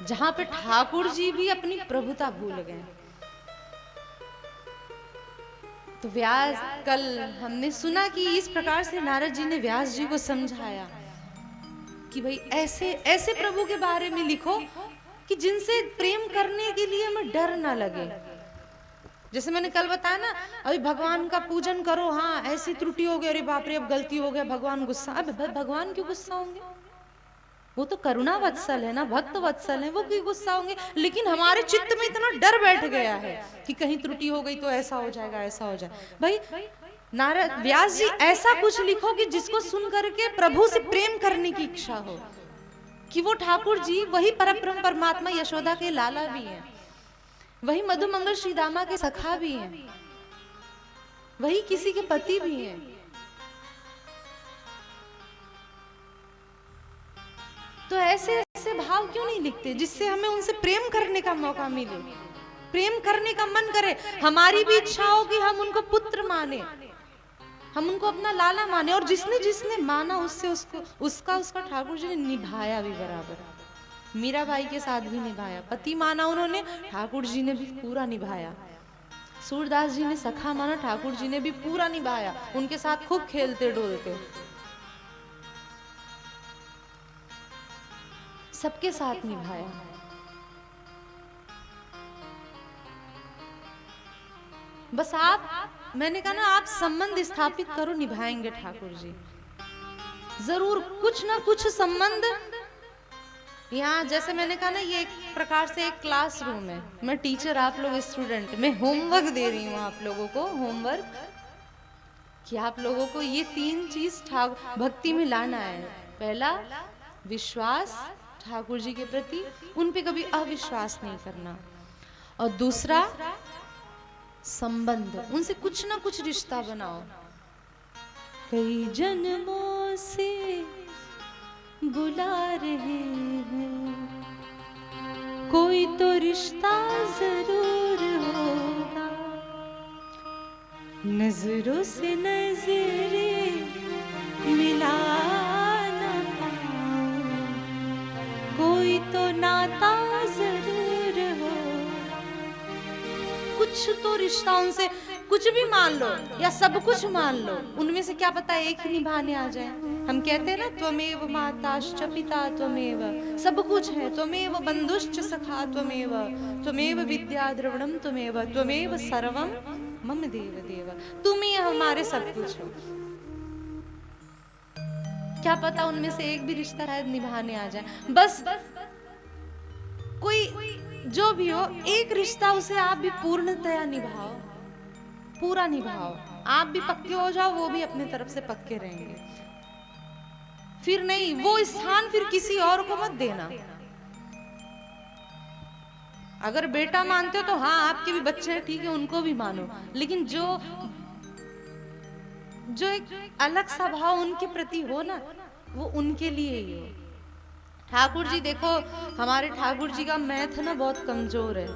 जहां पे ठाकुर जी भी अपनी प्रभुता भूल गए। तो व्यास, कल हमने सुना कि इस प्रकार से नारद जी ने व्यास जी को समझाया कि भाई ऐसे ऐसे प्रभु के बारे में लिखो कि जिनसे प्रेम करने के लिए हमें डर ना लगे। जैसे मैंने कल बताया ना, अभी भगवान का पूजन करो, हाँ ऐसी त्रुटि हो गई, अरे बाप रे अब गलती हो गया, भगवान गुस्सा। अब भगवान क्यों गुस्सा होंगे? वो तो करुणा वत्सल है ना, भक्त वत्सल है, वो क्यों गुस्सा होंगे? लेकिन हमारे चित्त में इतना डर बैठ गया है कि कहीं त्रुटि हो गई तो ऐसा हो जाएगा, ऐसा हो जाए। भाई नारद व्यास जी ऐसा कुछ लिखो कि जिसको सुन करके प्रभु से प्रेम करने की इच्छा हो, कि वो ठाकुर जी वही परब्रह्म परमात्मा यशोदा के लाला भी हैं, वही मधुमंगल श्री दामा के सखा भी हैं, वही किसी के पति भी हैं। तो ऐसे ऐसे भाव क्यों नहीं लिखते जिससे हमें उनसे प्रेम करने का मौका मिले, प्रेम करने का मन करे। हमारी भी इच्छा हो कि हम उनको पुत्र माने, हम उनको अपना लाला माने, और जिसने जिसने माना उससे उसका ठाकुर जी ने निभाया भी बराबर। मीरा बाई के साथ भी निभाया, पति माना उन्होंने, ठाकुर जी ने भी पूरा निभाया। सूरदास जी ने सखा माना, ठाकुर जी ने भी पूरा निभाया, उनके साथ खूब खेलते डोलते, सबके साथ निभाया। बस मैंने कहा ना, आप संबंध स्थापित करो, निभाएंगे ठाकुर जी जरूर। कुछ ना कुछ संबंध यहाँ, जैसे मैंने कहा ना, ये एक प्रकार से एक क्लासरूम है, मैं टीचर, आप लोग स्टूडेंट, मैं होमवर्क दे रही हूँ आप लोगों को, होमवर्क कि आप लोगों को ये 3 चीज भक्ति में लाना है। पहला विश्वास ठाकुर जी के प्रति, उन पे कभी अविश्वास नहीं करना, और दूसरा संबंध, उनसे कुछ ना कुछ रिश्ता बनाओ। कई जन्मों से बुला रहे हैं, कोई तो रिश्ता जरूर होगा, नजरों से नजरें मिला ना पाऊं, कोई तो नाता जरूर हो। कुछ तो रिश्ता उनसे, कुछ भी मान लो या सब कुछ मान लो, उनमें से क्या पता एक ही निभाने आ जाए। हम कहते हैं ना, त्वमेव माताश्च पिता त्वमेव, सब कुछ है, त्वमेव बंधुश्च सखा त्वमेव, त्वमेव विद्या द्रविणम त्वमेव, त्वमेव सर्वम मम देव देव, तुम ही हमारे सब कुछ हो। क्या पता उनमें से एक भी रिश्ता शायद निभाने आ जाए। बस कोई जो भी हो, एक रिश्ता उसे आप भी पूर्णतया निभाओ, पूरा निभाओ। आप भी पक्के हो जाओ, वो भी अपने तरफ से पक्के रहेंगे। फिर नहीं, वो स्थान फिर किसी और को मत देना। अगर बेटा मानते हो तो हाँ, आपके भी बच्चे हैं, ठीक है, उनको भी मानो, लेकिन जो एक अलग सा भाव उनके प्रति हो ना, वो उनके लिए ही हो। ठाकुर जी देखो, हमारे ठाकुर जी का मैथ ना बहुत कमजोर है।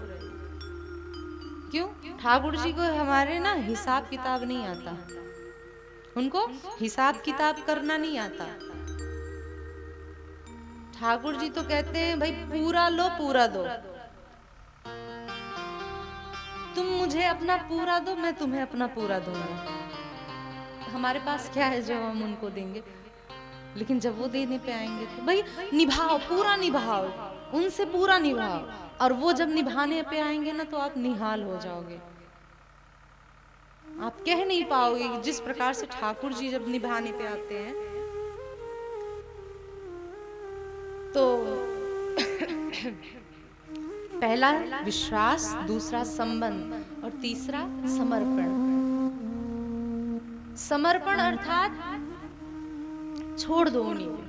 क्यों? ठाकुर जी को हमारे ना हिसाब किताब नहीं आता, उनको हिसाब किताब करना नहीं आता। ठाकुर जी तो कहते हैं भाई पूरा लो पूरा दो, तुम मुझे अपना पूरा दो, मैं तुम्हें अपना पूरा दूंगा। हमारे पास क्या है जो हम उनको देंगे? लेकिन जब वो देने पे आएंगे तो भाई निभाओ, पूरा निभाओ, उनसे पूरा निभाओ, और वो जब निभाने पे आएंगे ना तो आप निहाल हो जाओगे। आप कह नहीं पाओगे जिस प्रकार से ठाकुर जी जब निभाने पे आते हैं तो पहला विश्वास, दूसरा संबंध, और तीसरा समर्पण। समर्पण अर्थात छोड़ दो उन्हीं को।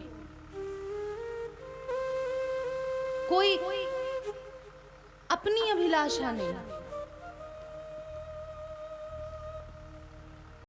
कोई अपनी अभिलाषा नहीं,